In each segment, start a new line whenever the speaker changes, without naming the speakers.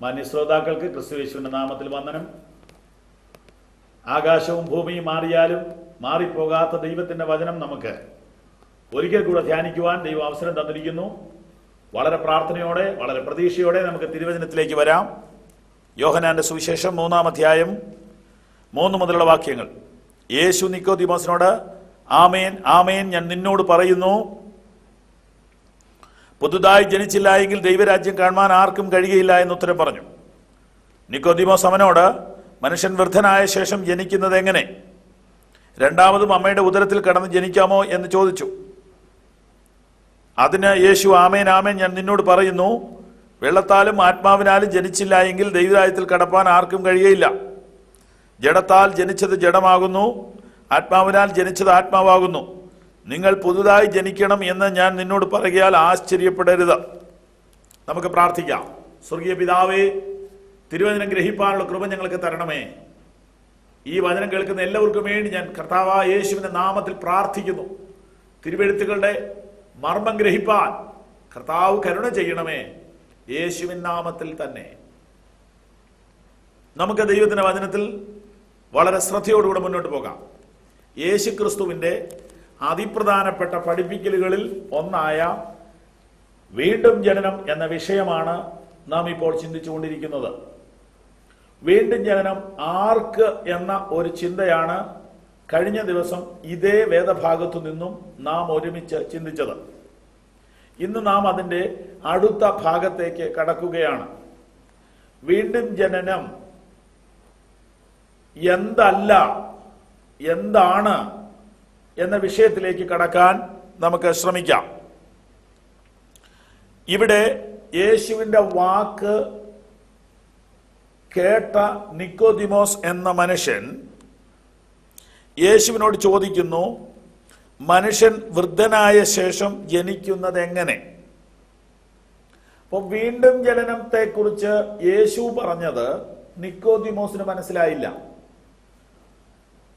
മാന്യശ്രോതാക്കൾക്ക് ക്രിസ്തുയേശുവിന്റെ നാമത്തിൽ വന്ദനം. ആകാശവും ഭൂമിയും മാറിയാലും മാറിപ്പോകാത്ത ദൈവത്തിന്റെ വചനം നമുക്ക് ഒരിക്കൽ കൂടെ ധ്യാനിക്കുവാൻ ദൈവം അവസരം തന്നിരിക്കുന്നു. വളരെ പ്രാർത്ഥനയോടെ, വളരെ പ്രതീക്ഷയോടെ നമുക്ക് തിരുവചനത്തിലേക്ക് വരാം. യോഹന്നാന്റെ സുവിശേഷം 3-ാം അധ്യായം 3 മുതലുള്ള വാക്യങ്ങൾ. യേശു നിക്കോദീമോസിനോട്, ആമേൻ ആമേൻ ഞാൻ നിന്നോട് പറയുന്നു, പുതുതായി ജനിച്ചില്ല എങ്കിൽ ദൈവരാജ്യം കാണുവാൻ ആർക്കും കഴിയുകയില്ല എന്ന് ഉത്തരം പറഞ്ഞു. നിക്കോദീമോസ് അവനോട്, മനുഷ്യൻ വൃദ്ധനായ ശേഷം ജനിക്കുന്നത് എങ്ങനെ? രണ്ടാമതും അമ്മയുടെ ഉദരത്തിൽ കടന്ന് ജനിക്കാമോ എന്ന് ചോദിച്ചു. അതിന് യേശു, ആമേൻ ആമേൻ ഞാൻ നിന്നോട് പറയുന്നു, വെള്ളത്താലും ആത്മാവിനാലും ജനിച്ചില്ല എങ്കിൽ ദൈവരാജ്യത്തിൽ കടപ്പാൻ ആർക്കും കഴിയുകയില്ല. ജഡത്താൽ ജനിച്ചത് ജഡമാകുന്നു, ആത്മാവിനാൽ ജനിച്ചത് ആത്മാവാകുന്നു. നിങ്ങൾ പുതുതായി ജനിക്കണം എന്ന് ഞാൻ നിന്നോട് പറയുകയാൽ ആശ്ചര്യപ്പെടരുത്. നമുക്ക് പ്രാർത്ഥിക്കാം. സ്വർഗീയ പിതാവേ, തിരുവചനം ഗ്രഹിപ്പാനുള്ള കൃപ ഞങ്ങൾക്ക് തരണമേ. ഈ വചനം കേൾക്കുന്ന എല്ലാവർക്കും വേണ്ടി ഞാൻ കർത്താവായ യേശുവിന്റെ നാമത്തിൽ പ്രാർത്ഥിക്കുന്നു. തിരുവെഴുത്തുകളുടെ മർമ്മം ഗ്രഹിപ്പാൻ കർത്താവ് കരുണ ചെയ്യണമേ, യേശുവിൻ നാമത്തിൽ തന്നെ. നമുക്ക് ദൈവത്തിന്റെ വചനത്തിൽ വളരെ ശ്രദ്ധയോടുകൂടെ മുന്നോട്ട് പോകാം. യേശു ക്രിസ്തുവിന്റെ അതിപ്രധാനപ്പെട്ട പഠിപ്പിക്കലുകളിൽ ഒന്നായ വീണ്ടും ജനനം എന്ന വിഷയമാണ് നാം ഇപ്പോൾ ചിന്തിച്ചുകൊണ്ടിരിക്കുന്നത്. വീണ്ടും ജനനം ആർക്ക് എന്ന ഒരു ചിന്തയാണ് കഴിഞ്ഞ ദിവസം ഇതേ വേദഭാഗത്തു നിന്നും നാം ഒരുമിച്ച് ചിന്തിച്ചത്. ഇന്ന് നാം അതിൻ്റെ അടുത്ത ഭാഗത്തേക്ക് കടക്കുകയാണ്. വീണ്ടും ജനനം എന്തല്ല, എന്താണ് എന്ന വിഷയത്തിലേക്ക് കടക്കാൻ നമുക്ക് ശ്രമിക്കാം. ഇവിടെ യേശുവിന്റെ വാക്ക് കേട്ട നിക്കോദിമോസ് എന്ന മനുഷ്യൻ യേശുവിനോട് ചോദിക്കുന്നു, മനുഷ്യൻ വൃദ്ധനായ ശേഷം ജനിക്കുന്നത് എങ്ങനെ? അപ്പോൾ വീണ്ടും ജനനത്തെ കുറിച്ച് യേശു പറഞ്ഞത് നിക്കോദിമോസിന് മനസ്സിലായില്ല.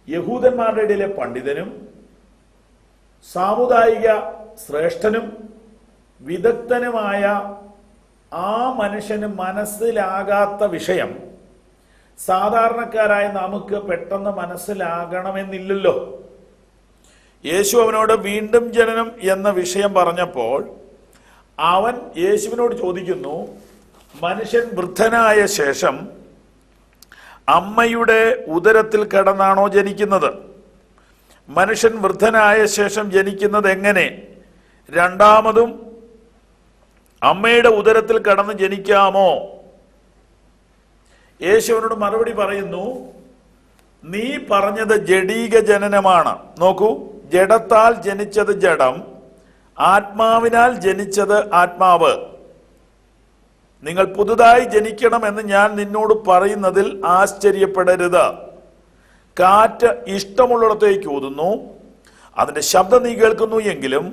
യഹൂദന്മാരുടെ ഇടയിലെ പണ്ഡിതനും സാമുദായിക ശ്രേഷ്ഠനും വിദഗ്ധനുമായ ആ മനുഷ്യന് മനസ്സിലാകാത്ത വിഷയം സാധാരണക്കാരായ നമുക്ക് പെട്ടെന്ന് മനസ്സിലാകണമെന്നില്ലല്ലോ. യേശു അവനോട് വീണ്ടും ജനനം എന്ന വിഷയം പറഞ്ഞപ്പോൾ അവൻ യേശുവിനോട് ചോദിക്കുന്നു, മനുഷ്യൻ വൃദ്ധനായ ശേഷം അമ്മയുടെ ഉദരത്തിൽ കിടന്നാണോ ജനിക്കുന്നത്? മനുഷ്യൻ വൃദ്ധനായ ശേഷം ജനിക്കുന്നത് എങ്ങനെ? രണ്ടാമതും അമ്മയുടെ ഉദരത്തിൽ കടന്ന് ജനിക്കാമോ? യേശുവിനോട് മറുപടി പറയുന്നു, നീ പറഞ്ഞത് ജഡീക ജനനമാണ്. നോക്കൂ, ജഡത്താൽ ജനിച്ചത് ജഡം, ആത്മാവിനാൽ ജനിച്ചത് ആത്മാവ്. നിങ്ങൾ പുതുതായി ജനിക്കണമെന്ന് ഞാൻ നിന്നോട് പറയുന്നതിൽ ആശ്ചര്യപ്പെടരുത്. കാറ്റ് ഇഷ്ടമുള്ളിടത്തേക്ക് ഊതുന്നു, അതിന്റെ ശബ്ദം നീ കേൾക്കുന്നു എങ്കിലും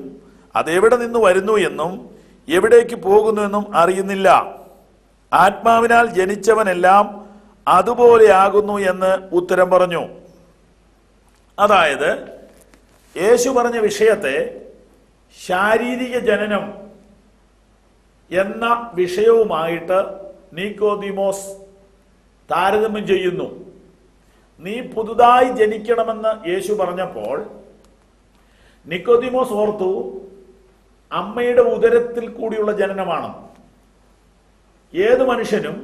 അതെവിടെ നിന്ന് വരുന്നു എന്നും എവിടേക്ക് പോകുന്നു എന്നും അറിയുന്നില്ല. ആത്മാവിനാൽ ജനിച്ചവനെല്ലാം അതുപോലെയാകുന്നു എന്ന് ഉത്തരം പറഞ്ഞു. അതായത് യേശു പറഞ്ഞ വിഷയത്തെ ശാരീരിക ജനനം എന്ന വിഷയവുമായിട്ട് നിക്കോദീമോസ് താരതമ്യം ചെയ്യുന്നു. നീ പുതുതായി ജനിക്കണമെന്ന് യേശു പറഞ്ഞപ്പോൾ നിക്കോദീമോസ് ഓർത്തു, അമ്മയുടെ ഉദരത്തിൽ കൂടിയുള്ള ജനനമാണ്. ഏത് മനുഷ്യനും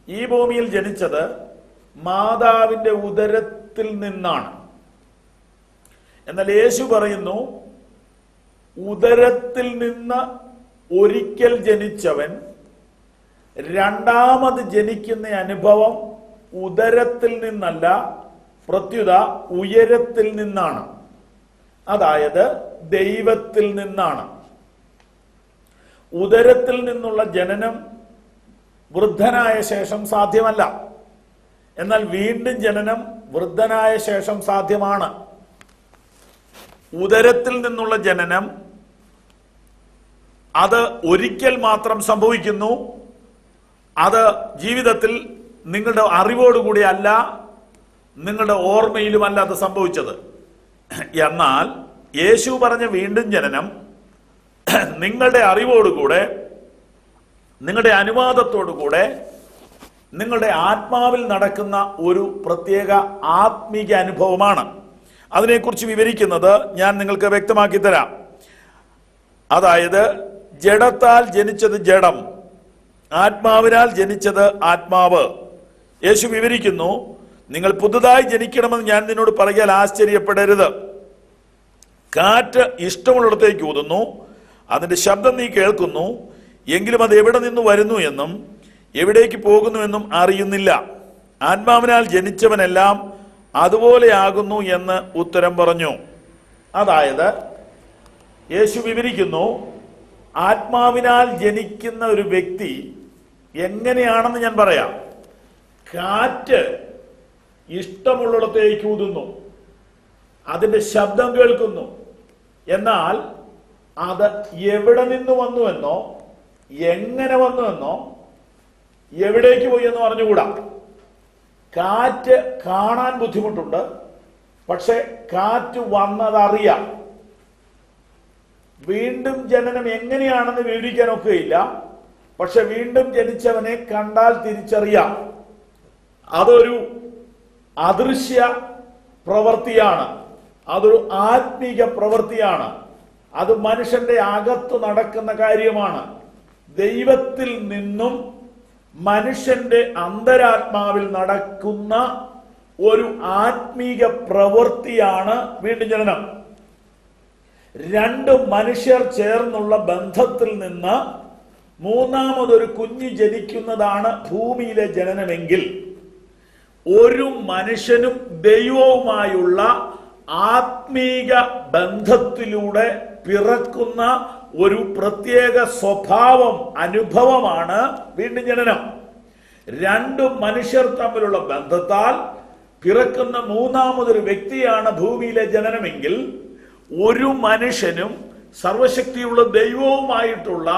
ഈ ഭൂമിയിൽ ജനിച്ചത് മാതാവിന്റെ ഉദരത്തിൽ നിന്നാണ്. എന്നാൽ യേശു പറയുന്നു, ഉദരത്തിൽ നിന്ന് ഒരിക്കൽ ജനിച്ചവൻ രണ്ടാമത് ജനിക്കുന്ന അനുഭവം ഉദരത്തിൽ നിന്നല്ല, പ്രത്യുത ഉയരത്തിൽ നിന്നാണ്. അതായത് ദൈവത്തിൽ നിന്നാണ്. ഉദരത്തിൽ നിന്നുള്ള ജനനം വൃദ്ധനായ ശേഷം സാധ്യമല്ല. എന്നാൽ വീണ്ടും ജനനം വൃദ്ധനായ ശേഷം സാധ്യമാണ്. ഉദരത്തിൽ നിന്നുള്ള ജനനം അത് ഒരിക്കൽ മാത്രം സംഭവിക്കുന്നു. അത് ജീവിതത്തിൽ നിങ്ങളുടെ അറിവോടുകൂടി അല്ല, നിങ്ങളുടെ ഓർമ്മയിലുമല്ല അത് സംഭവിച്ചത്. എന്നാൽ യേശു പറഞ്ഞ വീണ്ടും ജനനം നിങ്ങളുടെ അറിവോടുകൂടെ, നിങ്ങളുടെ അനുവാദത്തോടുകൂടെ നിങ്ങളുടെ ആത്മാവിൽ നടക്കുന്ന ഒരു പ്രത്യേക ആത്മീക അനുഭവമാണ്. അതിനെക്കുറിച്ച് വിവരിക്കുന്നത് ഞാൻ നിങ്ങൾക്ക് വ്യക്തമാക്കി തരാം. അതായത് ജഡത്താൽ ജനിച്ചത് ജഡം, ആത്മാവിനാൽ ജനിച്ചത് ആത്മാവ്. യേശു വിവരിക്കുന്നു, നിങ്ങൾ പുതുതായി ജനിക്കണമെന്ന് ഞാൻ നിന്നോട് പറയാൽ ആശ്ചര്യപ്പെടരുത്. കാറ്റ് ഇഷ്ടമുള്ളിടത്തേക്ക് ഊതുന്നു, അതിന്റെ ശബ്ദം നീ കേൾക്കുന്നു, എങ്കിലും അത് എവിടെ നിന്ന് വരുന്നു എന്നും എവിടേക്ക് പോകുന്നുവെന്നും അറിയുന്നില്ല. ആത്മാവിനാൽ ജനിച്ചവനെല്ലാം അതുപോലെയാകുന്നു എന്ന് ഉത്തരം പറഞ്ഞു. അതായത് യേശു വിവരിക്കുന്നു, ആത്മാവിനാൽ ജനിക്കുന്ന ഒരു വ്യക്തി എങ്ങനെയാണെന്ന് ഞാൻ പറയാം. കാറ്റ് ഇഷ്ടമുള്ളിടത്തേക്ക് ഊതുന്നു, അതിന്റെ ശബ്ദം കേൾക്കുന്നു, എന്നാൽ അത് എവിടെ നിന്ന് വന്നുവെന്നോ എങ്ങനെ വന്നുവെന്നോ എവിടേക്ക് പോയി എന്ന് പറഞ്ഞുകൂടാ. കാറ്റ് കാണാൻ ബുദ്ധിമുട്ടുണ്ട്, പക്ഷെ കാറ്റ് വന്നതറിയാം. വീണ്ടും ജനനം എങ്ങനെയാണെന്ന് വിവരിക്കാനൊക്കെയില്ല, പക്ഷെ വീണ്ടും ജനിച്ചവനെ കണ്ടാൽ തിരിച്ചറിയാം. അതൊരു അദൃശ്യ പ്രവൃത്തിയാണ്, അതൊരു ആത്മീക പ്രവൃത്തിയാണ്, അത് മനുഷ്യന്റെ അകത്ത് നടക്കുന്ന കാര്യമാണ്. ദൈവത്തിൽ നിന്നും മനുഷ്യന്റെ അന്തരാത്മാവിൽ നടക്കുന്ന ഒരു ആത്മീക പ്രവൃത്തിയാണ് വീണ്ടും ജനനം. രണ്ട് മനുഷ്യർ ചേർന്നുള്ള ബന്ധത്തിൽ നിന്ന് മൂന്നാമതൊരു കുഞ്ഞ് ജനിക്കുന്നതാണ് ഭൂമിയിലെ ജനനമെങ്കിൽ, ഒരു മനുഷ്യനും ദൈവവുമായുള്ള ആത്മീക ബന്ധത്തിലൂടെ പിറക്കുന്ന ഒരു പ്രത്യേക സ്വഭാവം, അനുഭവമാണ് വീണ്ടും ജനനം. രണ്ട് മനുഷ്യർ തമ്മിലുള്ള ബന്ധത്താൽ പിറക്കുന്ന മൂന്നാമതൊരു വ്യക്തിയാണ് ഭൂമിയിലെ ജനനമെങ്കിൽ, ഒരു മനുഷ്യനും സർവശക്തിയുള്ള ദൈവവുമായിട്ടുള്ള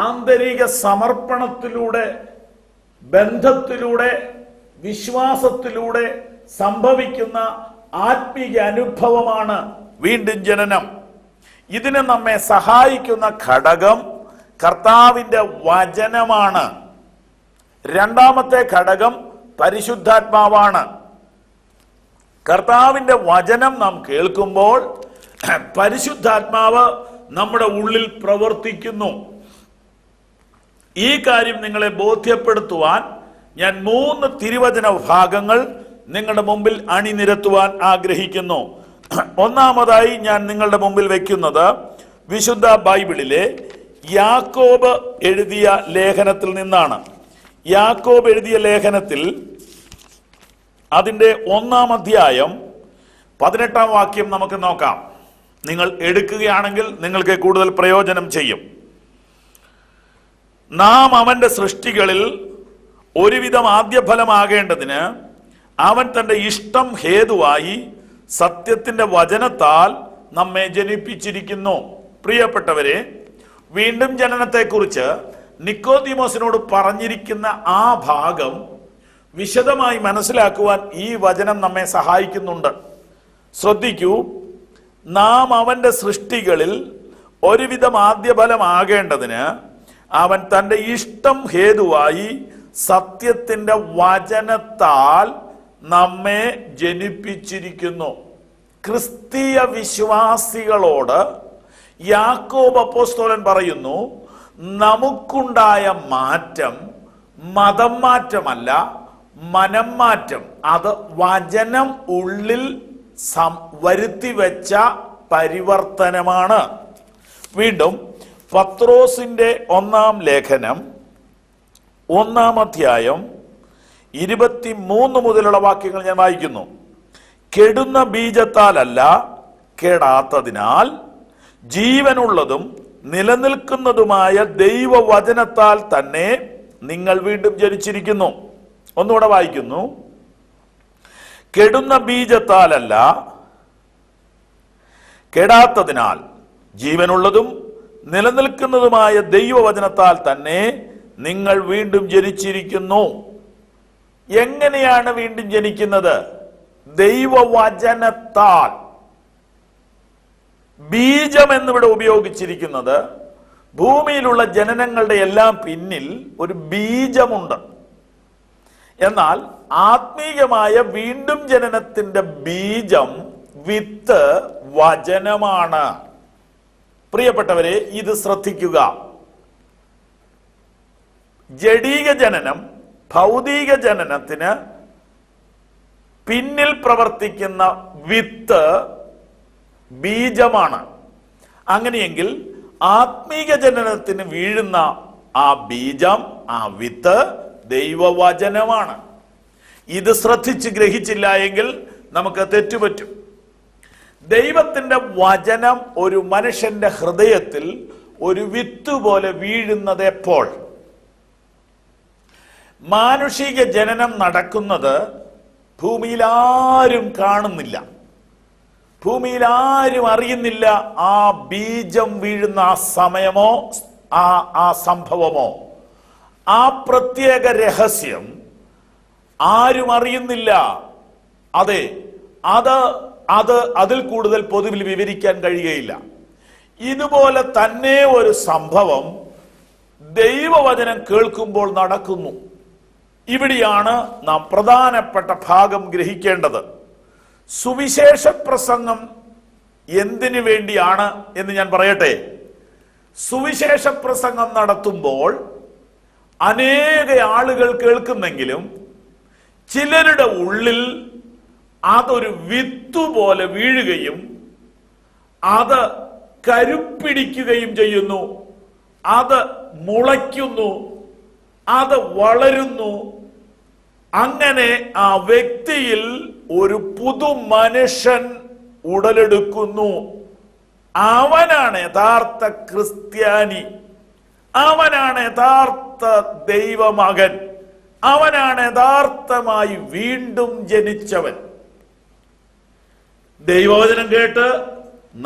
ആന്തരിക സമർപ്പണത്തിലൂടെ, ബന്ധത്തിലൂടെ, വിശ്വാസത്തിലൂടെ സംഭവിക്കുന്ന ആത്മീക അനുഭവമാണ് വീണ്ടും ജനനം. ഇതിന് നമ്മെ സഹായിക്കുന്ന ഘടകം കർത്താവിന്റെ വചനമാണ്. രണ്ടാമത്തെ ഘടകം പരിശുദ്ധാത്മാവാണ്. കർത്താവിന്റെ വചനം നാം കേൾക്കുമ്പോൾ പരിശുദ്ധാത്മാവ് നമ്മുടെ ഉള്ളിൽ പ്രവർത്തിക്കുന്നു. ഈ കാര്യം നിങ്ങളെ ബോധ്യപ്പെടുത്തുവാൻ ഞാൻ 3 തിരുവചന ഭാഗങ്ങൾ നിങ്ങളുടെ മുമ്പിൽ അണിനിരത്തുവാൻ ആഗ്രഹിക്കുന്നു. ഒന്നാമതായി ഞാൻ നിങ്ങളുടെ മുമ്പിൽ വെക്കുന്നത് വിശുദ്ധ ബൈബിളിലെ യാക്കോബ് എഴുതിയ ലേഖനത്തിൽ നിന്നാണ്. യാക്കോബ് എഴുതിയ ലേഖനത്തിൽ അതിൻ്റെ 1-ാം അധ്യായം 18-ാം വാക്യം നമുക്ക് നോക്കാം. നിങ്ങൾ എടുക്കുകയാണെങ്കിൽ നിങ്ങൾക്ക് കൂടുതൽ പ്രയോജനം ചെയ്യും. നാം അവന്റെ സൃഷ്ടികളിൽ ഒരുവിധം ആദ്യഫലമാകേണ്ടതിന് അവൻ തന്റെ ഇഷ്ടം ഹേതുവായി സത്യത്തിന്റെ വചനത്താൽ നമ്മെ ജനിപ്പിച്ചിരിക്കുന്നു. പ്രിയപ്പെട്ടവരെ, വീണ്ടും ജനനത്തെക്കുറിച്ച് നിക്കോദീമോസിനോട് പറഞ്ഞിരിക്കുന്ന ആ ഭാഗം വിശദമായി മനസ്സിലാക്കുവാൻ ഈ വചനം നമ്മെ സഹായിക്കുന്നുണ്ട്. ശ്രദ്ധിക്കൂ, നാം അവന്റെ സൃഷ്ടികളിൽ ഒരുവിധം ആദ്യഫലമാകേണ്ടതിന് അവൻ തന്റെ ഇഷ്ടം ഹേതുവായി സത്യത്തിന്റെ വചനത്താൽ നമ്മെ ജനിപ്പിച്ചിരിക്കുന്നു. ക്രിസ്തീയ വിശ്വാസികളോട് യാക്കോബ് അപ്പോസ്തലൻ പറയുന്നു, നമുക്കുണ്ടായ മാറ്റം മതം മാറ്റമല്ല, മനം മാറ്റം. അത് വചനം ഉള്ളിൽ വരുത്തി വെച്ച പരിവർത്തനമാണ്. വീണ്ടും പത്രോസിന്റെ 1-ാം ലേഖനം 1-ാം അധ്യായം 23 മുതലുള്ള വാക്യങ്ങൾ ഞാൻ വായിക്കുന്നു. കെടുന്ന ബീജത്താലല്ല, കെടാത്തതിനാൽ ജീവനുള്ളതും നിലനിൽക്കുന്നതുമായ ദൈവവചനത്താൽ തന്നെ നിങ്ങൾ വീണ്ടും ജനിച്ചിരിക്കുന്നു. ഒന്നുകൂടെ വായിക്കുന്നു. കെടുന്ന ബീജത്താലല്ല, കെടാത്തതിനാൽ ജീവനുള്ളതും നിലനിൽക്കുന്നതുമായ ദൈവവചനത്താൽ തന്നെ നിങ്ങൾ വീണ്ടും ജനിച്ചിരിക്കുന്നു. എങ്ങനെയാണ് വീണ്ടും ജനിക്കുന്നത്? ദൈവവചനത്താൽ. ബീജം എന്നിവിടെ ഉപയോഗിച്ചിരിക്കുന്നത് ഭൂമിയിലുള്ള ജനനങ്ങളുടെ എല്ലാം പിന്നിൽ ഒരു ബീജമുണ്ട്. എന്നാൽ ആത്മീയമായ വീണ്ടും ജനനത്തിന്റെ ബീജം, വിത്ത്, വചനമാണ്. പ്രിയപ്പെട്ടവരെ, ഇത് ശ്രദ്ധിക്കുക. ജഡീക ജനനം ഭൗതിക ജനനത്തിന് പിന്നിൽ പ്രവർത്തിക്കുന്ന വിത്ത് ബീജമാണ്. അങ്ങനെയെങ്കിൽ ആത്മീക ജനനത്തിന് വീഴുന്ന ആ ബീജം, ആ വിത്ത് ദൈവവചനമാണ്. ഇത് ശ്രദ്ധിച്ച് ഗ്രഹിച്ചില്ല എങ്കിൽ നമുക്ക് തെറ്റുപറ്റും. ദൈവത്തിന്റെ വചനം ഒരു മനുഷ്യന്റെ ഹൃദയത്തിൽ ഒരു വിത്ത് പോലെ വീഴുന്നത് എപ്പോൾ? മാനുഷിക ജനനം നടക്കുന്നത് ഭൂമിയിൽ ആരും കാണുന്നില്ല, ഭൂമിയിൽ ആരും അറിയുന്നില്ല. ആ ബീജം വീഴുന്ന ആ സമയമോ ആ സംഭവമോ ആ പ്രത്യേക രഹസ്യം ആരും അറിയുന്നില്ല. അതെ, അതിൽ കൂടുതൽ പൊതുവിൽ വിവരിക്കാൻ കഴിയുകയില്ല. ഇതുപോലെ തന്നെ ഒരു സംഭവം ദൈവവചനം കേൾക്കുമ്പോൾ നടക്കുന്നു. ഇവിടെയാണ് നാം പ്രധാനപ്പെട്ട ഭാഗം ഗ്രഹിക്കേണ്ടത്. സുവിശേഷ പ്രസംഗം എന്തിനു വേണ്ടിയാണ് എന്ന് ഞാൻ പറയട്ടെ. സുവിശേഷ പ്രസംഗം നടത്തുമ്പോൾ അനേക ആളുകൾ കേൾക്കുന്നെങ്കിലും ചിലരുടെ ഉള്ളിൽ അതൊരു വിത്തുപോലെ വീഴുകയും അത് കരുപ്പിടിക്കുകയും ചെയ്യുന്നു, അത് മുളയ്ക്കുന്നു, അത് വളരുന്നു. അങ്ങനെ ആ വ്യക്തിയിൽ ഒരു പുതു മനുഷ്യൻ ഉടലെടുക്കുന്നു. അവനാണ് യഥാർത്ഥ ക്രിസ്ത്യാനി, അവനാണ് യഥാർത്ഥ ദൈവമകൻ, അവനാണ് യഥാർത്ഥമായി വീണ്ടും ജനിച്ചവൻ. ദൈവവചനം കേട്ട്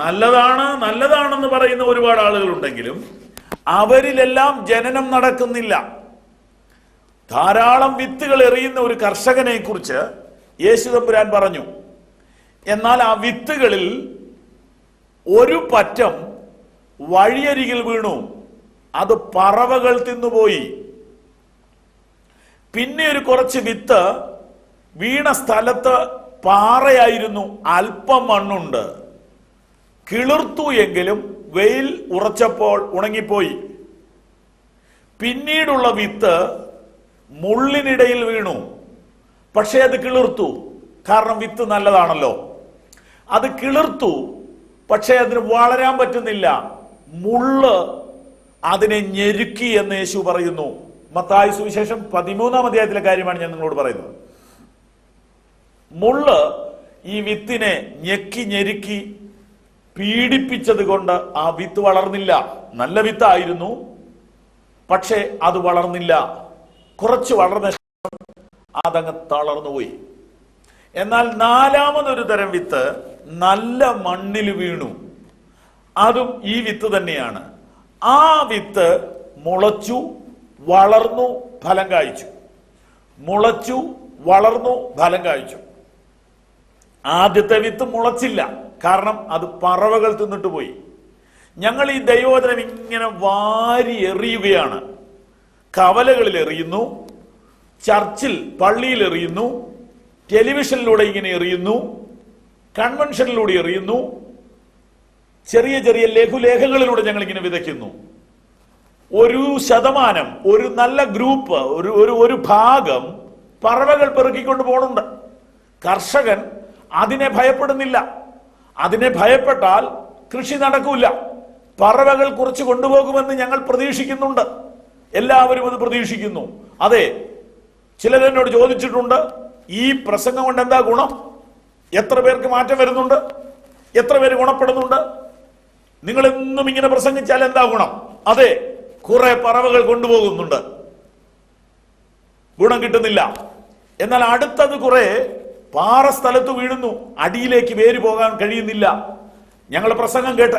നല്ലതാണെന്ന് പറയുന്ന ഒരുപാട് ആളുകളുണ്ടെങ്കിലും അവരിലെല്ലാം ജനനം നടക്കുന്നില്ല. ധാരാളം വിത്തുകൾ എറിയുന്ന ഒരു കർഷകനെ കുറിച്ച് യേശു തമ്പുരാൻ പറഞ്ഞു. എന്നാൽ ആ വിത്തുകളിൽ ഒരു പറ്റം വഴിയരികിൽ വീണു, അത് പറവകൾ തിന്നുപോയി. പിന്നെ ഒരു കുറച്ച് വിത്ത് വീണ സ്ഥലത്ത് പാറയായിരുന്നു, അല്പം മണ്ണുണ്ട്. കിളിർത്തു എങ്കിലും വെയിൽ ഉറച്ചപ്പോൾ ഉണങ്ങിപ്പോയി. പിന്നീടുള്ള വിത്ത് മുള്ളിനിടയിൽ വീണു, പക്ഷേ അത് കിളിർത്തു. കാരണം വിത്ത് നല്ലതാണല്ലോ. അത് കിളിർത്തു, പക്ഷേ അതിന് വളരാൻ പറ്റുന്നില്ല. മുള്ള് അതിനെ ഞെരുക്കി എന്ന് യേശു പറയുന്നു. മത്തായി സുവിശേഷം 13-ാം അധ്യായത്തിലെ കാര്യമാണ് ഞാൻ നിങ്ങളോട് പറയുന്നത്. മുള്ള് ഈ വിത്തിനെ ഞെരുക്കി പീഡിപ്പിച്ചത് കൊണ്ട് ആ വിത്ത് വളർന്നില്ല. നല്ല വിത്തായിരുന്നു, പക്ഷേ അത് വളർന്നില്ല. കുറച്ച് വളർന്ന ശേഷം അതങ്ങ് തളർന്നുപോയി. എന്നാൽ നാലാമതൊരു തരം വിത്ത് നല്ല മണ്ണിൽ വീണു, അതും ഈ വിത്ത് തന്നെയാണ്. ആ വിത്ത് മുളച്ചു, വളർന്നു, ഫലം കായ്ച്ചു. മുളച്ചു, വളർന്നു, ഫലം കായ്ച്ചു. ആദ്യത്തെ വിത്ത് മുളച്ചില്ല, കാരണം അത് പറവകൾ തിന്നിട്ട് പോയി. ഞങ്ങൾ ഈ ദൈവവചനം ഇങ്ങനെ വാരി എറിയുകയാണ്. കവലകളിൽ എറിയുന്നു, ചർച്ചിൽ പള്ളിയിൽ എറിയുന്നു, ടെലിവിഷനിലൂടെ ഇങ്ങനെ എറിയുന്നു, കൺവെൻഷനിലൂടെ എറിയുന്നു, ചെറിയ ചെറിയ ലഘുലേഖകളിലൂടെ ഞങ്ങൾ ഇങ്ങനെ വിതയ്ക്കുന്നു. ഒരു ശതമാനം, ഒരു നല്ല ഗ്രൂപ്പ്, ഒരു ഭാഗം പറവകൾ പെറുക്കിക്കൊണ്ട് പോകുന്നുണ്ട്. കർഷകൻ അതിനെ ഭയപ്പെടുന്നില്ല. അതിനെ ഭയപ്പെട്ടാൽ കൃഷി നടക്കൂല. പറവകൾ കുറച്ച് കൊണ്ടുപോകുമെന്ന് ഞങ്ങൾ പ്രതീക്ഷിക്കുന്നുണ്ട്. എല്ലാവരും അത് പ്രതീക്ഷിക്കുന്നു. അതെ, ചിലരെന്നോട് ചോദിച്ചിട്ടുണ്ട്, ഈ പ്രസംഗം കൊണ്ട് എന്താ ഗുണം? എത്ര പേർക്ക് മാറ്റം വരുന്നുണ്ട്? എത്ര പേര് ഗുണപ്പെടുന്നുണ്ട്? നിങ്ങൾ എന്നും ഇങ്ങനെ പ്രസംഗിച്ചാൽ എന്താ ഗുണം? അതെ, കുറെ പറവകൾ കൊണ്ടുപോകുന്നുണ്ട്, ഗുണം കിട്ടുന്നില്ല. എന്നാൽ അടുത്തത് കുറെ പാറ സ്ഥലത്ത് വീഴുന്നു, അടിയിലേക്ക് വേര് പോകാൻ കഴിയുന്നില്ല. ഞങ്ങളുടെ പ്രസംഗം കേട്ട്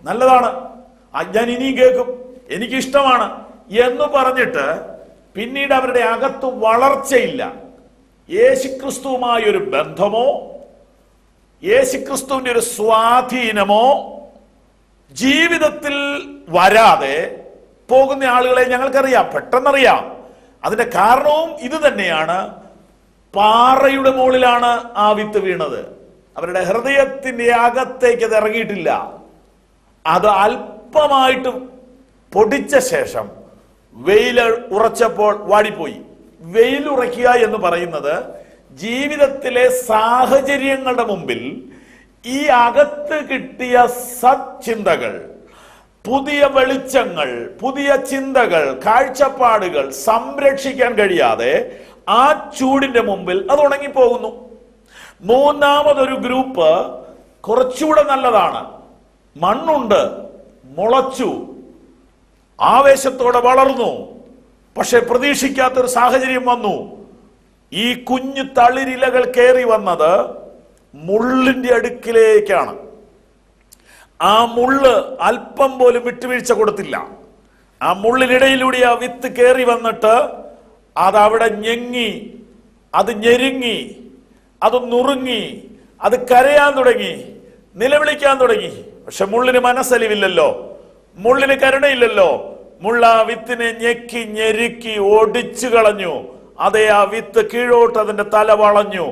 നല്ലതാണ്, ഞാൻ ഇനിയും കേൾക്കും, എനിക്കിഷ്ടമാണ് എന്ന് പറഞ്ഞിട്ട് പിന്നീട് അവരുടെ അകത്ത് വളർച്ചയില്ല. യേശുക്രിസ്തുവുമായ ഒരു ബന്ധമോ യേശുക്രിസ്തുവിന്റെ ഒരു സ്വാധീനമോ ജീവിതത്തിൽ വരാതെ പോകുന്ന ആളുകളെ ഞങ്ങൾക്കറിയാം, പെട്ടെന്നറിയാം. അതിന്റെ കാരണവും ഇത് തന്നെയാണ്. പാറയുടെ മുകളിലാണ് ആ വിത്ത് വീണത്. അവരുടെ ഹൃദയത്തിന്റെ അകത്തേക്ക് അത് ഇറങ്ങിയിട്ടില്ല. അത് അല്പമായിട്ട് പൊടിച്ച ശേഷം വെയിൽ ഉറച്ചപ്പോൾ വാടിപ്പോയി. വെയിൽ ഉറയ്ക്കുക എന്ന് പറയുന്നത് ജീവിതത്തിലെ സാഹചര്യങ്ങളുടെ മുമ്പിൽ ഈ അകത്ത് കിട്ടിയ സച്ചിന്തകൾ, പുതിയ വെളിച്ചങ്ങൾ, പുതിയ ചിന്തകൾ, കാഴ്ചപ്പാടുകൾ സംരക്ഷിക്കാൻ കഴിയാതെ ആ ചൂടിന്റെ മുമ്പിൽ അത് ഉണങ്ങിപ്പോകുന്നു. മൂന്നാമതൊരു ഗ്രൂപ്പ് കുറച്ചുകൂടെ നല്ലതാണ്. മണ്ണുണ്ട്, മുളച്ചു, ആവേശത്തോടെ വളർന്നു. പക്ഷെ പ്രതീക്ഷിക്കാത്തൊരു സാഹചര്യം വന്നു. ഈ കുഞ്ഞു തളിരിലകൾ കയറി വന്നത് മുള്ളിന്റെ അടുക്കിലേക്കാണ്. ആ മുള്ള് അല്പം പോലും വിട്ടുവീഴ്ച കൊടുത്തില്ല. ആ മുള്ളിനിടയിലൂടെ ആ വിത്ത് കയറി വന്നിട്ട് അതവിടെ ഞെങ്ങി, അത് ഞെരുങ്ങി, അത് നുറുങ്ങി, അത് കരയാൻ തുടങ്ങി, നിലവിളിക്കാൻ തുടങ്ങി. പക്ഷെ മുള്ളിന് മനസ്സലിവില്ലല്ലോ, മുള്ളിന് കരുണയില്ലല്ലോ. മുള്ള ആ വിത്തിനെ ഞെക്കി ഞെരുക്കി ഒടിച്ചു കളഞ്ഞു. അതേ, ആ വിത്ത് കീഴോട്ട് അതിന്റെ തല വളഞ്ഞു.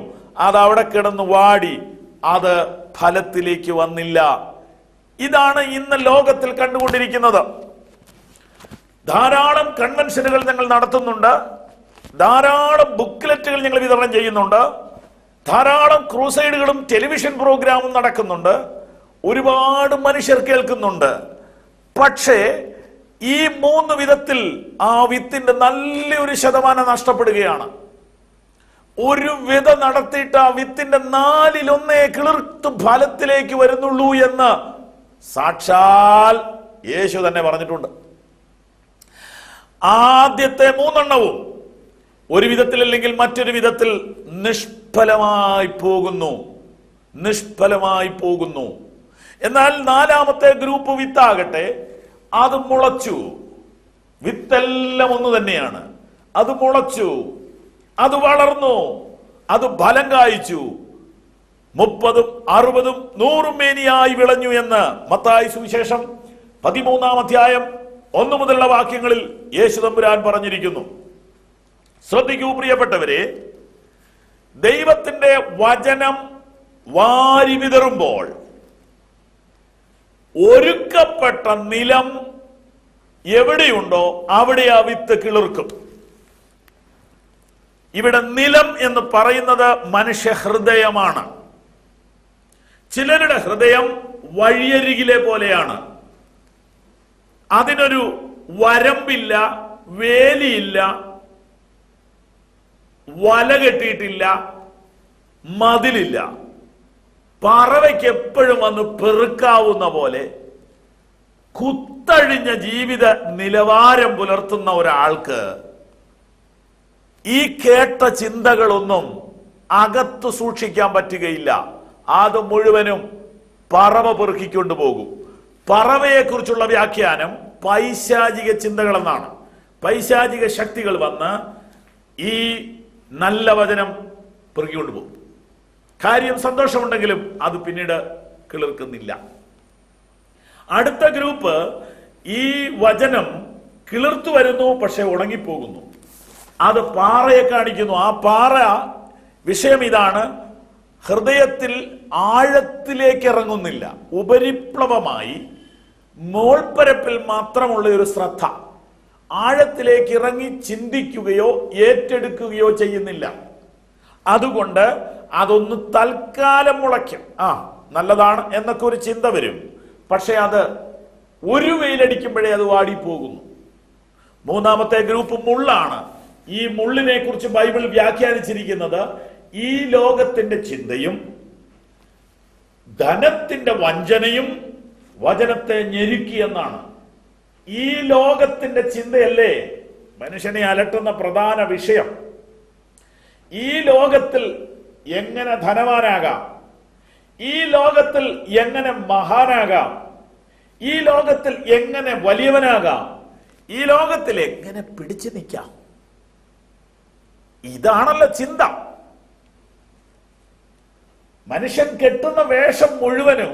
അത് അവിടെ കിടന്ന് വാടി. അത് ഫലത്തിലേക്ക് വന്നില്ല. ഇതാണ് ഇന്ന് ലോകത്തിൽ കണ്ടുകൊണ്ടിരിക്കുന്നത്. ധാരാളം കൺവെൻഷനുകൾ ഞങ്ങൾ നടത്തുന്നുണ്ട്, ധാരാളം ബുക്ക്ലെറ്റുകൾ ഞങ്ങൾ വിതരണം ചെയ്യുന്നുണ്ട്, ധാരാളം ക്രൂസൈഡുകളും ടെലിവിഷൻ പ്രോഗ്രാമും നടക്കുന്നുണ്ട്, ഒരുപാട് മനുഷ്യർ കേൾക്കുന്നുണ്ട്. പക്ഷേ ഈ 3 വിധത്തിൽ ആ വിത്തിന്റെ നല്ലൊരു ശതമാനം നഷ്ടപ്പെടുകയാണ്. ഒരു വിത നടത്തിയിട്ട് ആ വിത്തിന്റെ 4-1 കിളിർത്ത് ഫലത്തിലേക്ക് വരുന്നുള്ളൂ എന്ന് സാക്ഷാൽ യേശു തന്നെ പറഞ്ഞിട്ടുണ്ട്. ആദ്യത്തെ 3 ഒരു വിധത്തിൽ അല്ലെങ്കിൽ മറ്റൊരു വിധത്തിൽ നിഷ്ഫലമായി പോകുന്നു. എന്നാൽ 4ാമത്തെ ഗ്രൂപ്പ് വിത്താകട്ടെ, അത് മുളച്ചു. വിത്തെല്ലാം ഒന്ന് തന്നെയാണ്. അത് മുളച്ചു, അത് വളർന്നു, അത് ഫലം കായ്ച്ചു. 30, 60, 100 മേനിയായി വിളഞ്ഞു എന്ന് മത്തായി സുവിശേഷം 13-ാം അധ്യായം 1 മുതലുള്ള വാക്യങ്ങളിൽ യേശു തമ്പുരാൻ പറഞ്ഞിരിക്കുന്നു. ശ്രദ്ധിക്കൂ പ്രിയപ്പെട്ടവരെ, ദൈവത്തിന്റെ വചനം വാരി വിതറുമ്പോൾ ഒരുക്കപ്പെട്ട നിലം എവിടെയുണ്ടോ അവിടെ ആ വിത്ത് കിളിർക്കും. ഇവിടെ നിലം എന്ന് പറയുന്നത് മനുഷ്യ ഹൃദയമാണ്. ചിലരുടെ ഹൃദയം വഴിയരികിലെ പോലെയാണ്. അതിനൊരു വരമ്പില്ല, വേലിയില്ല, വല കെട്ടിയിട്ടില്ല, മതിലില്ല. പറവയ്ക്ക് എപ്പോഴും വന്ന് പെറുക്കാവുന്ന പോലെ കുത്തഴിഞ്ഞ ജീവിത നിലവാരം പുലർത്തുന്ന ഒരാൾക്ക് ഈ കേട്ട ചിന്തകളൊന്നും അകത്ത് സൂക്ഷിക്കാൻ പറ്റുകയില്ല. അത് മുഴുവനും പറവ പെറുക്കിക്കൊണ്ടു പോകും. പറവയെ കുറിച്ചുള്ള വ്യാഖ്യാനം പൈശാചിക ചിന്തകൾ എന്നാണ്. പൈശാചിക ശക്തികൾ വന്ന് ഈ നല്ല വചനം പെറുക്കിക്കൊണ്ടു പോകും. കാര്യം സന്തോഷമുണ്ടെങ്കിലും അത് പിന്നീട് കിളിർക്കുന്നില്ല. അടുത്ത ഗ്രൂപ്പ് ഈ വചനം കിളിർത്തു വരുന്നു, പക്ഷെ ഉണങ്ങിപ്പോകുന്നു. അത് പാറയെ കാണിക്കുന്നു. ആ പാറ വിഷയം ഇതാണ്: ഹൃദയത്തിൽ ആഴത്തിലേക്ക് ഇറങ്ങുന്നില്ല. ഉപരിപ്ലവമായി മോൾപ്പരപ്പിൽ മാത്രമുള്ള ഒരു ശ്രദ്ധ, ആഴത്തിലേക്ക് ഇറങ്ങി ചിന്തിക്കുകയോ ഏറ്റെടുക്കുകയോ ചെയ്യുന്നില്ല. അതുകൊണ്ട് അതൊന്ന് തൽക്കാലം മുളയ്ക്കും, നല്ലതാണ് എന്നൊക്കെ ഒരു ചിന്ത വരും. പക്ഷെ അത് ഒരു വെയിലടിക്കുമ്പോഴേ അത് വാടിപ്പോകുന്നു. 3ാമത്തെ ഗ്രൂപ്പ് മുള്ളാണ്. ഈ മുള്ളിനെ കുറിച്ച് ബൈബിൾ വ്യാഖ്യാനിച്ചിരിക്കുന്നത് ഈ ലോകത്തിന്റെ ചിന്തയും ധനത്തിന്റെ വഞ്ചനയും വചനത്തെ ഞെരുക്കി എന്നാണ്. ഈ ലോകത്തിന്റെ ചിന്തയല്ലേ മനുഷ്യനെ അലട്ടുന്ന പ്രധാന വിഷയം. ഈ ലോകത്തിൽ എങ്ങനെ ധനവാനാകാം, ഈ ലോകത്തിൽ എങ്ങനെ മഹാനാകാം, ഈ ലോകത്തിൽ എങ്ങനെ വലിയവനാകാം, ഈ ലോകത്തിൽ എങ്ങനെ പിടിച്ചു നിൽക്കാം, ഇതാണല്ലോ ചിന്ത. മനുഷ്യൻ കെട്ടുന്ന വേഷം മുഴുവനും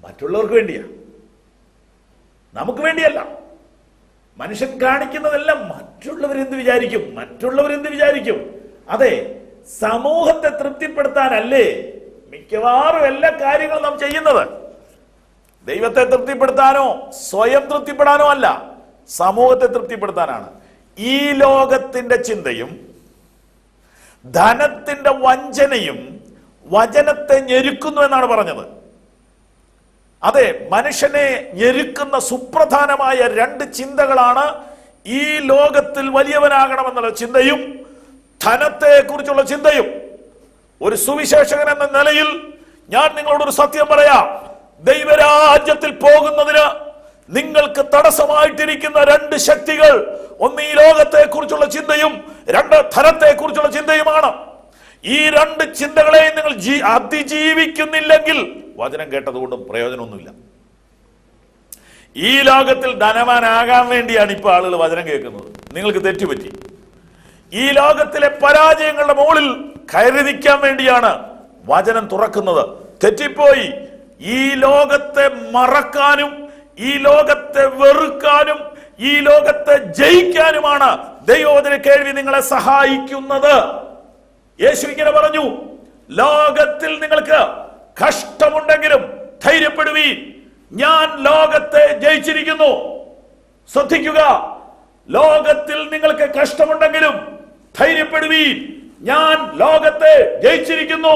മറ്റുള്ളവർക്ക് വേണ്ടിയാ, നമുക്ക് വേണ്ടിയല്ല. മനുഷ്യൻ കാണിക്കുന്നതെല്ലാം മറ്റുള്ളവരെന്ത് വിചാരിക്കും, മറ്റുള്ളവരെന്ത് വിചാരിക്കും. അതെ, സമൂഹത്തെ തൃപ്തിപ്പെടുത്താനല്ലേ മിക്കവാറും എല്ലാ കാര്യങ്ങളും നാം ചെയ്യുന്നത്. ദൈവത്തെ തൃപ്തിപ്പെടുത്താനോ സ്വയം തൃപ്തിപ്പെടാനോ അല്ല, സമൂഹത്തെ തൃപ്തിപ്പെടുത്താനാണ്. ഈ ലോകത്തിന്റെ ചിന്തയും ധനത്തിന്റെ വഞ്ചനയും വചനത്തെ ഞെരുക്കുന്നു എന്നാണ് പറഞ്ഞത്. അതെ, മനുഷ്യനെ ഞെരുക്കുന്ന സുപ്രധാനമായ രണ്ട് ചിന്തകളാണ് ഈ ലോകത്തിൽ വലിയവനാകണമെന്നുള്ള ചിന്തയും ധനത്തെ കുറിച്ചുള്ള ചിന്തയും. ഒരു സുവിശേഷകൻ എന്ന നിലയിൽ ഞാൻ നിങ്ങളോടൊരു സത്യം പറയാം. ദൈവരാജ്യത്തിൽ പോകുന്നതിന് നിങ്ങൾക്ക് തടസ്സമായിട്ടിരിക്കുന്ന രണ്ട് ശക്തികൾ, ഒന്ന് ഈ ലോകത്തെ കുറിച്ചുള്ള ചിന്തയും രണ്ട് ധനത്തെ കുറിച്ചുള്ള ചിന്തയുമാണ്. ഈ രണ്ട് ചിന്തകളെയും നിങ്ങൾ അതിജീവിക്കുന്നില്ലെങ്കിൽ വചനം കേട്ടതുകൊണ്ടും പ്രയോജനമൊന്നുമില്ല. ഈ ലോകത്തിൽ ധനവാനാകാൻ വേണ്ടിയാണ് ഇപ്പൊ ആളുകൾ വചനം കേൾക്കുന്നത്. നിങ്ങൾക്ക് തെറ്റുപറ്റി. ഈ ലോകത്തിലെ പരാജയങ്ങളുടെ മുകളിൽ കയറി നിൽക്കാൻ വേണ്ടിയാണ് വചനം തുറക്കുന്നത്. തെറ്റിപ്പോയി. ഈ ലോകത്തെ മറക്കാനും ഈ ലോകത്തെ വെറുക്കാനും ഈ ലോകത്തെ ജയിക്കാനുമാണ് ദൈവവചന കേൾവി നിങ്ങളെ സഹായിക്കുന്നത്. യേശു ഇങ്ങനെ പറഞ്ഞു, ലോകത്തിൽ നിങ്ങൾക്ക് കഷ്ടമുണ്ടെങ്കിലും ധൈര്യപ്പെടുവീൻ, ഞാൻ ലോകത്തെ ജയിച്ചിരിക്കുന്നു. ശ്രദ്ധിക്കുക, ലോകത്തിൽ നിങ്ങൾക്ക് കഷ്ടമുണ്ടെങ്കിലും ധൈര്യപ്പെടുവീൻ, ഞാൻ ലോകത്തെ ജയിച്ചിരിക്കുന്നു.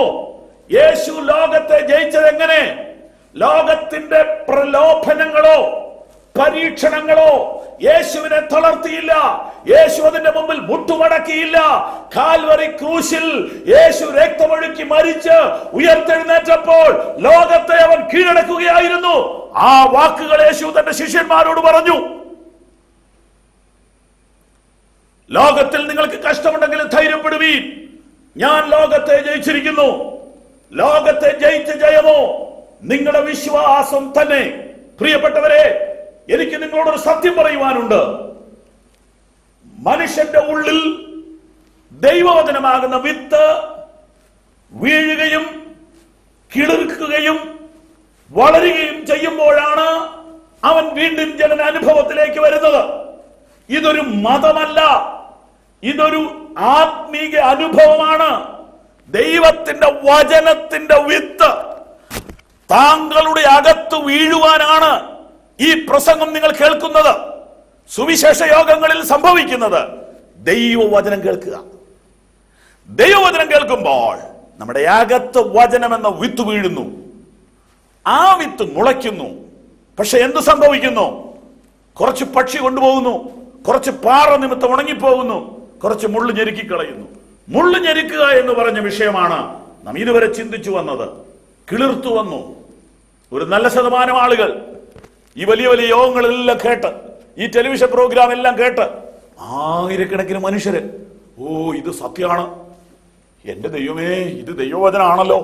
യേശു ലോകത്തെ ജയിച്ചത് എങ്ങനെ? ലോകത്തിന്റെ പ്രലോഭനങ്ങളോ പരീക്ഷണങ്ങളോ യേശുവിനെ തളർത്തിയില്ല. യേശു അതിന്റെ മുമ്പിൽ മുട്ടുമടക്കിയില്ല. കാൽവറി ക്രൂശിൽ യേശു രക്തമൊഴുക്കി മരിച്ച് ഉയർത്തെഴുന്നേറ്റപ്പോൾ ലോകത്തെ അവൻ കീഴടക്കുകയായിരുന്നു. ആ വാക്കുകൾ യേശു തന്റെ ശിഷ്യന്മാരോട് പറഞ്ഞു. ലോകത്തിൽ നിങ്ങൾക്ക് കഷ്ടമുണ്ടെങ്കിലും ധൈര്യപ്പെടുവീൻ, ഞാൻ ലോകത്തെ ജയിച്ചിരിക്കുന്നു. ലോകത്തെ ജയിച്ച ജയമോ നിങ്ങളുടെ വിശ്വാസം തന്നെ. പ്രിയപ്പെട്ടവരെ, എനിക്ക് നിങ്ങളോടൊരു സത്യം പറയുവാനുണ്ട്. മനുഷ്യന്റെ ഉള്ളിൽ ദൈവവചനമാകുന്ന വിത്ത് വീഴുകയും കിളിർക്കുകയും വളരുകയും ചെയ്യുമ്പോഴാണ് അവൻ വീണ്ടും ജനന അനുഭവത്തിലേക്ക് വരുന്നത്. ഇതൊരു മതമല്ല, ഇതൊരു ആത്മീക അനുഭവമാണ്. ദൈവത്തിന്റെ വചനത്തിന്റെ വിത്ത് താങ്കളുടെ അകത്ത് വീഴുവാനാണ് ഈ പ്രസംഗം നിങ്ങൾ കേൾക്കുന്നത്. സുവിശേഷ യോഗങ്ങളിൽ സംഭവിക്കുന്നത് ദൈവവചനം കേൾക്കുക. ദൈവവചനം കേൾക്കുമ്പോൾ നമ്മുടെ അകത്ത് വചനം എന്ന വിത്ത് വീഴുന്നു. ആ വിത്ത് മുളയ്ക്കുന്നു. പക്ഷെ എന്ത് സംഭവിക്കുന്നു? കുറച്ച് പക്ഷി കൊണ്ടുപോകുന്നു, കുറച്ച് പാറ നിമിത്തം ഉണങ്ങിപ്പോകുന്നു, കുറച്ച് മുള്ളു ഞെരുക്കിക്കളയുന്നു. മുള്ളു ഞെരുക്കുക എന്ന് പറഞ്ഞ വിഷയമാണ് നാം ഇതുവരെ ചിന്തിച്ചു വന്നത്. കിളിർത്തു വന്നു. ഒരു നല്ല ശതമാനം ആളുകൾ ഈ വലിയ വലിയ യോഗങ്ങളെല്ലാം കേട്ട്, ഈ ടെലിവിഷൻ പ്രോഗ്രാം എല്ലാം കേട്ട്, ആയിരക്കണക്കിന് മനുഷ്യര്, ഓ ഇത് സത്യമാണ്, എന്റെ ദൈവമേ ഇത് ദൈവവചനാണല്ലോ,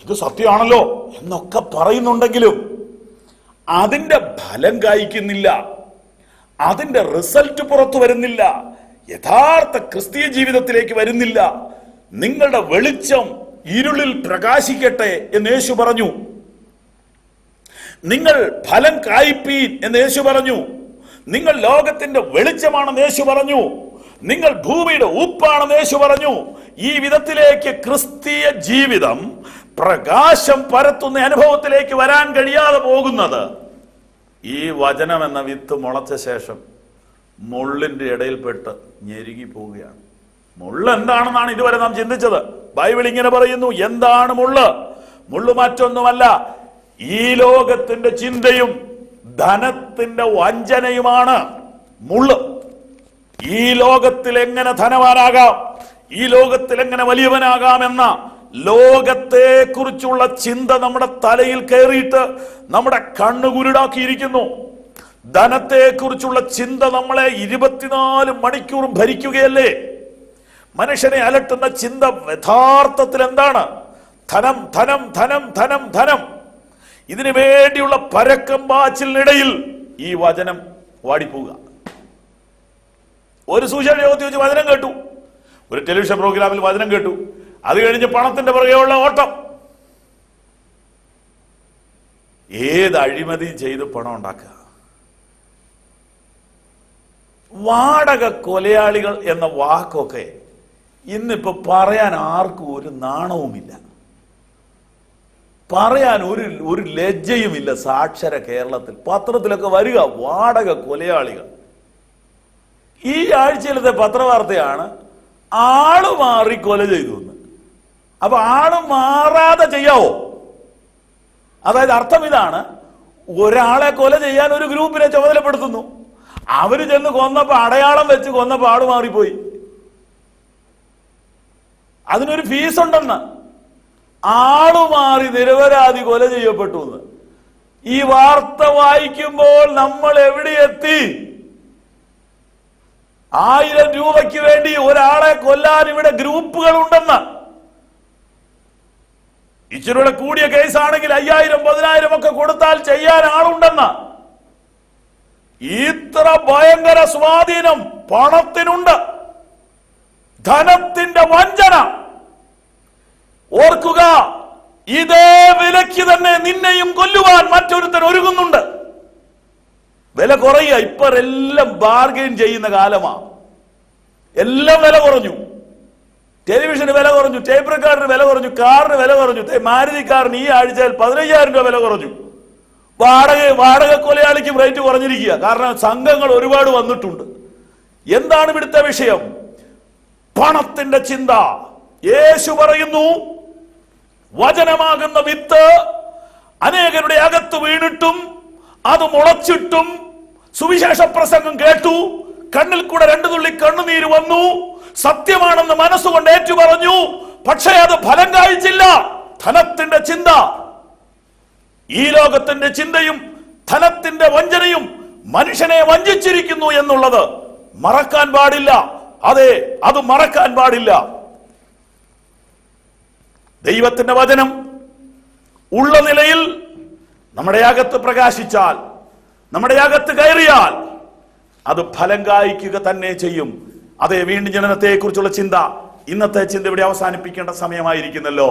ഇത് സത്യമാണല്ലോ എന്നൊക്കെ പറയുന്നുണ്ടെങ്കിലും അതിന്റെ ഫലം കായ്ക്കുന്നില്ല, അതിന്റെ റിസൾട്ട് പുറത്തു വരുന്നില്ല, യഥാർത്ഥ ക്രിസ്തീയ ജീവിതത്തിലേക്ക് വരുന്നില്ല. നിങ്ങളുടെ വെളിച്ചം ഇരുളിൽ പ്രകാശിക്കട്ടെ എന്ന് യേശു പറഞ്ഞു. നിങ്ങൾ ഫലം കായ്പീൻ എന്ന് യേശു പറഞ്ഞു. നിങ്ങൾ ലോകത്തിന്റെ വെളിച്ചമാണെന്ന് യേശു പറഞ്ഞു. നിങ്ങൾ ഭൂമിയുടെ ഉപ്പാണെന്ന് യേശു പറഞ്ഞു. ഈ വിധത്തിലേക്ക് ക്രിസ്തീയ ജീവിതം പ്രകാശം പരത്തുന്ന അനുഭവത്തിലേക്ക് വരാൻ കഴിയാതെ പോകുന്നത് ഈ വചനം എന്ന വിത്ത് മുളച്ച ശേഷം മുള്ളിന്റെ ഇടയിൽപ്പെട്ട് ഞെരുങ്ങി പോവുകയാണ്. മുള്ള് എന്താണെന്നാണ് ഇതുവരെ നാം ചിന്തിച്ചത്. ബൈബിൾ ഇങ്ങനെ പറയുന്നു, എന്താണ് മുള്ള്? മുള്ള് മറ്റൊന്നുമല്ല, ഈ ലോകത്തിന്റെ ചിന്തയും ധനത്തിന്റെ വഞ്ചനയുമാണ് മുള്ള്. ഈ ലോകത്തിൽ എങ്ങനെ ധനവാനാകാം, ഈ ലോകത്തിൽ എങ്ങനെ വലിയവനാകാം എന്ന ലോകത്തെ കുറിച്ചുള്ള ചിന്ത നമ്മുടെ തലയിൽ കയറിയിട്ട് നമ്മുടെ കണ്ണുകുരുടാക്കിയിരിക്കുന്നു. ധനത്തെ കുറിച്ചുള്ള ചിന്ത നമ്മളെ 24 മണിക്കൂറും ഭരിക്കുകയല്ലേ? മനുഷ്യനെ അലട്ടുന്ന ചിന്ത യഥാർത്ഥത്തിൽ എന്താണ്? ധനം, ധനം, ധനം, ധനം, ധനം. ഇതിനു വേണ്ടിയുള്ള പരക്കം പാച്ചിലിനിടയിൽ ഈ വചനം വാടിപ്പോവുക. ഒരു സുവിശേഷ യോഗത്തിൽ വെച്ച് വചനം കേട്ടു, ഒരു ടെലിവിഷൻ പ്രോഗ്രാമിൽ വചനം കേട്ടു, അത് കഴിഞ്ഞ് പണത്തിന്റെ പുറകെയുള്ള ഓട്ടം. ഏത് അഴിമതിയും ചെയ്ത് പണം ഉണ്ടാക്കുക. വാടക കൊലയാളികൾ എന്ന വാക്കൊക്കെ ഇന്നിപ്പോ പറയാൻ ആർക്കും ഒരു നാണവുമില്ല, പറയാൻ ഒരു ലജ്ജയുമില്ല. സാക്ഷര കേരളത്തിൽ പത്രത്തിലൊക്കെ വരിക വാടക കൊലയാളികൾ. ഈ ആഴ്ചയിലത്തെ പത്രവാർത്തയാണ് ആള് മാറി കൊല ചെയ്തു എന്ന്. അപ്പൊ ആള് മാറാതെ ചെയ്യാവോ? അതായത് അർത്ഥം ഇതാണ്, ഒരാളെ കൊല ചെയ്യാൻ ഒരു ഗ്രൂപ്പിനെ ചുമതലപ്പെടുത്തുന്നു. അവര് ചെന്ന് കൊന്നപ്പോ അടയാളം വെച്ച് കൊന്നപ്പോ ആള് മാറിപ്പോയി. അതിനൊരു ഫീസ് ഉണ്ടെന്ന്. ആളു മാറി നിരപരാധി കൊല ചെയ്യപ്പെട്ടു എന്ന്. ഈ വാർത്ത വായിക്കുമ്പോൾ നമ്മൾ എവിടെ എത്തി? 1000 രൂപയ്ക്ക് വേണ്ടി ഒരാളെ കൊല്ലാൻ ഇവിടെ ഗ്രൂപ്പുകൾ ഉണ്ടെന്ന്. ഇച്ചിരൂടെ കൂടിയ കേസാണെങ്കിൽ 5000, 10000 ഒക്കെ കൊടുത്താൽ ചെയ്യാൻ ആളുണ്ടെന്ന്. ഇത്ര ഭയങ്കര സ്വാധീനം പണത്തിനുണ്ട്, ധനത്തിന്റെ വഞ്ചന. ഓർക്കുക, ഇതേ വിലയ്ക്ക് തന്നെ നിന്നെയും കൊല്ലുവാൻ മറ്റൊരുത്തൻ ഒരുങ്ങുന്നുണ്ട്. വില കുറയുക. ഇപ്പൊ എല്ലാം ബാർഗെയിൻ ചെയ്യുന്ന കാലമാ. എല്ലാം വില കുറഞ്ഞു. ടെലിവിഷന് വില കുറഞ്ഞു, ടേപ്പ് റെക്കോർഡറിന് വില കുറഞ്ഞു, കാറിന് വില കുറഞ്ഞു. മാരുതി കാറിന് ഈ ആഴ്ചയിൽ 15000 രൂപ വില കുറഞ്ഞു. വാടക കൊലയാളിക്കും റേറ്റ് കുറഞ്ഞിരിക്കുക. കാരണം സംഘങ്ങൾ ഒരുപാട് വന്നിട്ടുണ്ട്. എന്താണ് ഇവിടുത്തെ വിഷയം? പണത്തിന്റെ ചിന്ത. യേശു പറയുന്നു, വചനമാകുന്ന വിത്ത് അനേകരുടെ അകത്ത് വീണിട്ടും അത് മുളച്ചിട്ടും സുവിശേഷ പ്രസംഗം കേട്ടു, കണ്ണിൽ കൂടെ 2 തുള്ളി കണ്ണുനീര് വന്നു, സത്യമാണെന്ന് മനസ്സുകൊണ്ട് ഏറ്റു പറഞ്ഞു, പക്ഷേ അത് ഫലം കായ്ച്ചില്ല. ധനത്തിന്റെ ചിന്ത, ഈ ലോകത്തിന്റെ ചിന്തയും ധനത്തിന്റെ വഞ്ചനയും മനുഷ്യനെ വഞ്ചിച്ചിരിക്കുന്നു എന്നുള്ളത് മറക്കാൻ പാടില്ല. അതെ, അത് മറക്കാൻ പാടില്ല. ദൈവത്തിന്റെ വചനം ഉള്ള നിലയിൽ നമ്മുടെ അകത്ത് പ്രകാശിച്ചാൽ, നമ്മുടെ അകത്ത് കയറിയാൽ അത് ഫലം കായ്ക്കുക തന്നെ ചെയ്യും. അതേ, വീണ്ടും ജനനത്തെ കുറിച്ചുള്ള ചിന്ത, ഇന്നത്തെ ചിന്ത ഇവിടെ അവസാനിപ്പിക്കേണ്ട സമയമായിരിക്കുന്നല്ലോ.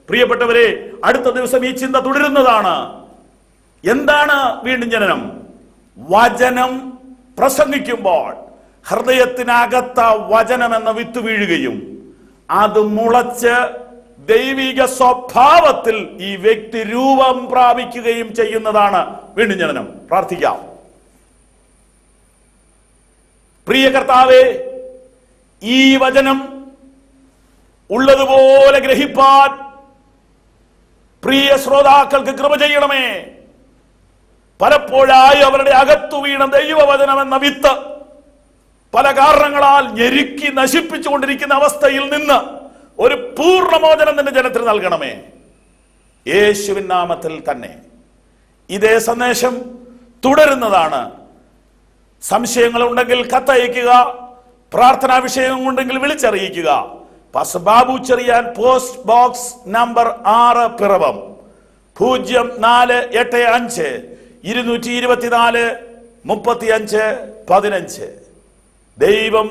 പ്രിയപ്പെട്ടവരെ, അടുത്ത ദിവസം ഈ ചിന്ത തുടരുന്നതാണ്. എന്താണ് വീണ്ടും ജനനം? വചനം പ്രസംഗിക്കുമ്പോൾ ഹൃദയത്തിനകത്ത വചനം എന്ന വിത്ത് വീഴുകയും അത് മുളച്ച് ദൈവിക സ്വഭാവത്തിൽ ഈ വ്യക്തി രൂപം പ്രാപിക്കുകയും ചെയ്യുന്നതാണ് വീണ്ടും ജനനം. പ്രാർത്ഥിക്കാം. പ്രിയ കർത്താവേ, ഈ വചനം ഉള്ളതുപോലെ ഗ്രഹിപ്പാൻ പ്രിയ ശ്രോതാക്കൾക്ക് കൃപ ചെയ്യണമേ. പലപ്പോഴായി അവരുടെ അകത്തു വീണ ദൈവവചനം എന്ന വിത്ത് പല കാരണങ്ങളാൽ ഞെരുക്കി നശിപ്പിച്ചുകൊണ്ടിരിക്കുന്ന അവസ്ഥയിൽ നിന്ന് ഒരു പൂർണ്ണമോചനം നിന്റെ ജനത്തിന് നൽകണമേ. യേശുവിൻ നാമത്തിൽ തന്നെ. ഇതേ സന്ദേശം തുടരുന്നതാണ്. സംശയങ്ങളുണ്ടെങ്കിൽ കത്തയക്കുക, പ്രാർത്ഥനാ വിഷയമുണ്ടെങ്കിൽ വിളിച്ചറിയിക്കുക. Pastor Babu Cherian, post box number 6, Piravom 0485 224 35 15. ദൈവം